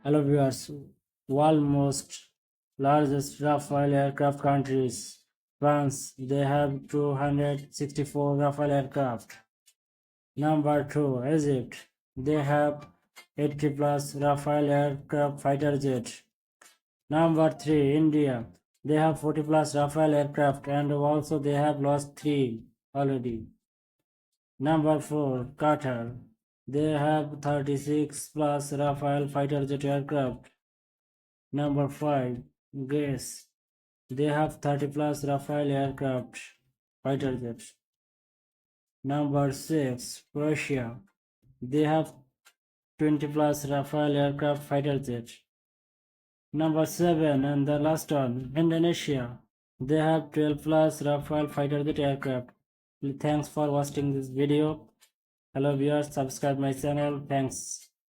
Hello viewers, world most largest Rafale aircraft countries. France, they have 264 Rafale aircraft. Number 2, Egypt, they have 80 plus Rafale aircraft fighter jet. Number 3, India, they have 40 plus Rafale aircraft and also they have lost 3 already. Number 4, Qatar, they have 36 plus Rafale fighter jet aircraft. Number 5, Greece. They have 30 plus Rafale aircraft fighter jets. Number 6, Russia. They have 20 plus Rafale aircraft fighter jets. Number 7 and the last one, Indonesia. They have 12 plus Rafale fighter jet aircraft. Thanks for watching this video. Hello viewers, subscribe my channel. Thanks.